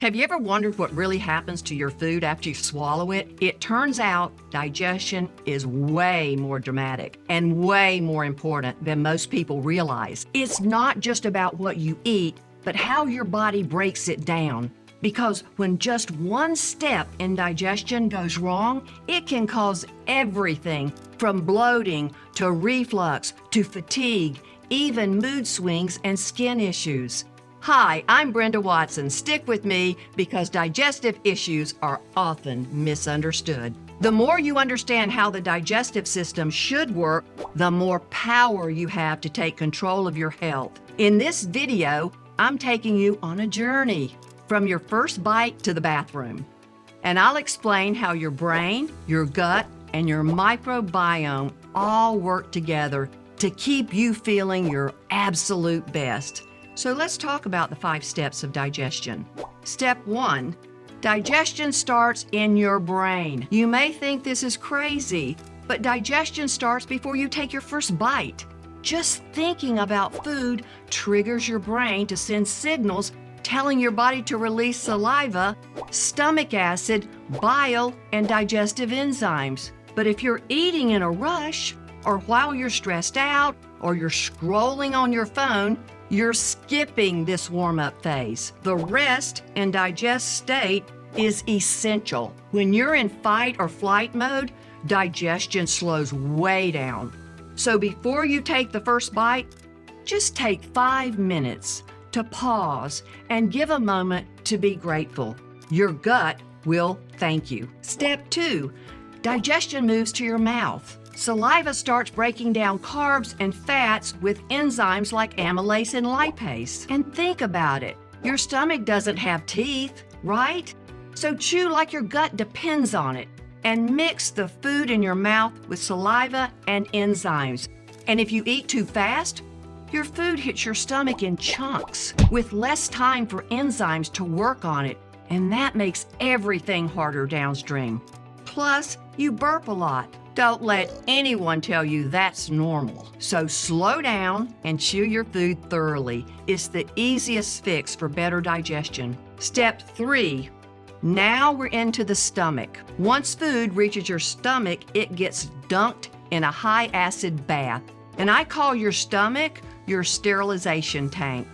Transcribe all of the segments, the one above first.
Have you ever wondered what really happens to your food after you swallow it? It turns out digestion is way more dramatic and way more important than most people realize. It's not just about what you eat, but how your body breaks it down. Because when just one step in digestion goes wrong, it can cause everything from bloating to reflux to fatigue, even mood swings and skin issues. Hi, I'm Brenda Watson. Stick with me because digestive issues are often misunderstood. The more you understand how the digestive system should work, the more power you have to take control of your health. In this video, I'm taking you on a journey from your first bite to the bathroom. And I'll explain how your brain, your gut, and your microbiome all work together to keep you feeling your absolute best. So let's talk about the 5 steps of digestion. Step 1, digestion starts in your brain. You may think this is crazy, but digestion starts before you take your first bite. Just thinking about food triggers your brain to send signals telling your body to release saliva, stomach acid, bile, and digestive enzymes. But if you're eating in a rush, or while you're stressed out, or you're scrolling on your phone, you're skipping this warm-up phase. The rest and digest state is essential. When you're in fight or flight mode, digestion slows way down. So before you take the first bite, just take 5 minutes to pause and give a moment to be grateful. Your gut will thank you. Step 2, digestion moves to your mouth. Saliva starts breaking down carbs and fats with enzymes like amylase and lipase. And think about it, your stomach doesn't have teeth, right? So chew like your gut depends on it and mix the food in your mouth with saliva and enzymes. And if you eat too fast, your food hits your stomach in chunks with less time for enzymes to work on it, and that makes everything harder downstream. Plus, you burp a lot. Don't let anyone tell you that's normal. So slow down and chew your food thoroughly. It's the easiest fix for better digestion. Step 3, now we're into the stomach. Once food reaches your stomach, it gets dunked in a high-acid bath. And I call your stomach your sterilization tank.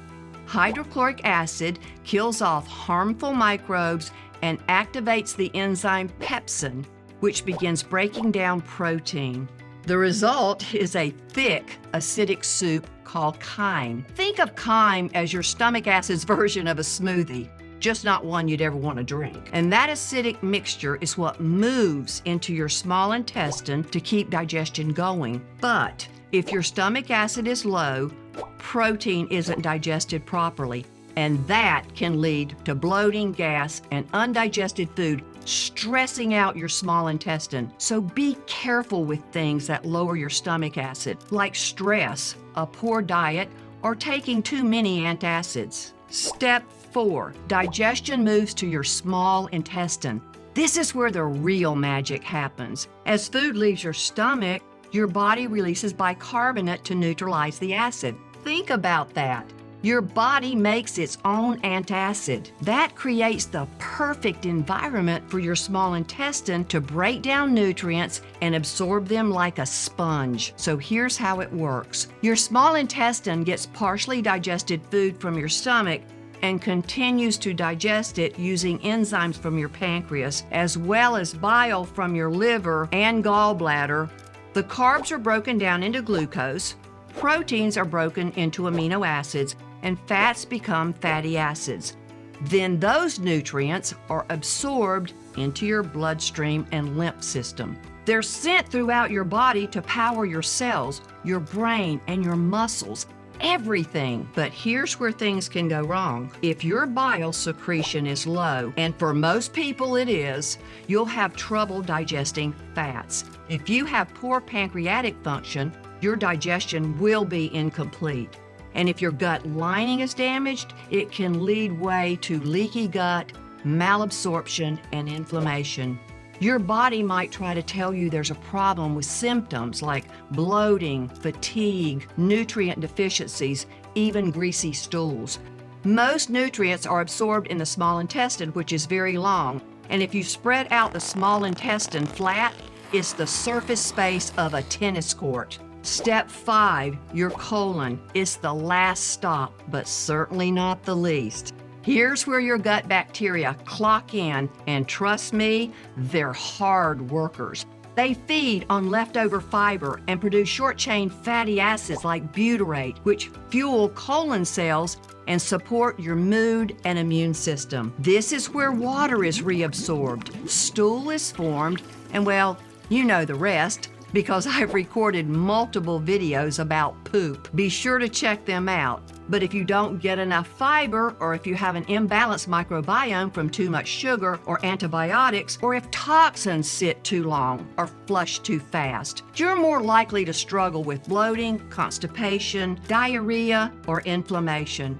Hydrochloric acid kills off harmful microbes and activates the enzyme pepsin, which begins breaking down protein. The result is a thick, acidic soup called chyme. Think of chyme as your stomach acid's version of a smoothie, just not one you'd ever want to drink. And that acidic mixture is what moves into your small intestine to keep digestion going. But if your stomach acid is low, protein isn't digested properly, and that can lead to bloating, gas, and undigested food stressing out your small intestine. So be careful with things that lower your stomach acid, like stress, a poor diet, or taking too many antacids. Step 4, digestion moves to your small intestine. This is where the real magic happens. As food leaves your stomach, your body releases bicarbonate to neutralize the acid. Think about that. Your body makes its own antacid. That creates the perfect environment for your small intestine to break down nutrients and absorb them like a sponge. So here's how it works. Your small intestine gets partially digested food from your stomach and continues to digest it using enzymes from your pancreas, as well as bile from your liver and gallbladder. The carbs are broken down into glucose, proteins are broken into amino acids, and fats become fatty acids. Then those nutrients are absorbed into your bloodstream and lymph system. They're sent throughout your body to power your cells, your brain, and your muscles, everything. But here's where things can go wrong. If your bile secretion is low, and for most people it is, you'll have trouble digesting fats. If you have poor pancreatic function, your digestion will be incomplete. And if your gut lining is damaged, it can lead way to leaky gut, malabsorption, and inflammation. Your body might try to tell you there's a problem with symptoms like bloating, fatigue, nutrient deficiencies, even greasy stools. Most nutrients are absorbed in the small intestine, which is very long. And if you spread out the small intestine flat, it's the surface space of a tennis court. Step 5, your colon, is the last stop, but certainly not the least. Here's where your gut bacteria clock in, and trust me, they're hard workers. They feed on leftover fiber and produce short-chain fatty acids like butyrate, which fuel colon cells and support your mood and immune system. This is where water is reabsorbed, stool is formed, and well, you know the rest because I've recorded multiple videos about poop. Be sure to check them out. But if you don't get enough fiber, or if you have an imbalanced microbiome from too much sugar or antibiotics, or if toxins sit too long or flush too fast, you're more likely to struggle with bloating, constipation, diarrhea, or inflammation.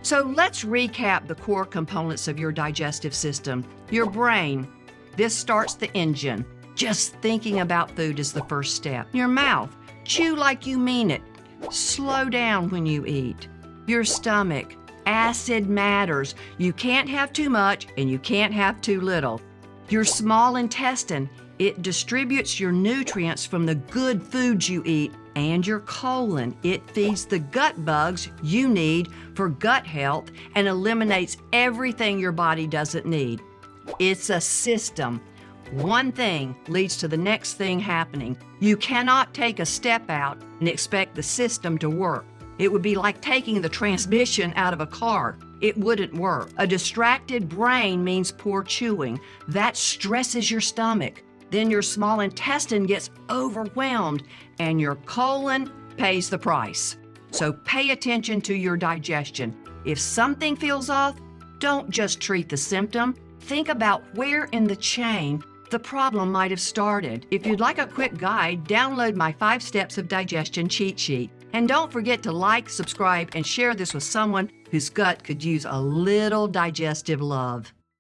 So let's recap the core components of your digestive system. Your brain. This starts the engine. Just thinking about food is the first step. Your mouth. Chew like you mean it. Slow down when you eat. Your stomach. Acid matters. You can't have too much and you can't have too little. Your small intestine. It distributes your nutrients from the good foods you eat. And your colon. It feeds the gut bugs you need for gut health and eliminates everything your body doesn't need. It's a system. One thing leads to the next thing happening. You cannot take a step out and expect the system to work. It would be like taking the transmission out of a car. It wouldn't work. A distracted brain means poor chewing. That stresses your stomach. Then your small intestine gets overwhelmed and your colon pays the price. So pay attention to your digestion. If something feels off, don't just treat the symptom. Think about where in the chain the problem might have started. If you'd like a quick guide, download my 5 Steps of Digestion cheat sheet. And don't forget to like, subscribe, and share this with someone whose gut could use a little digestive love.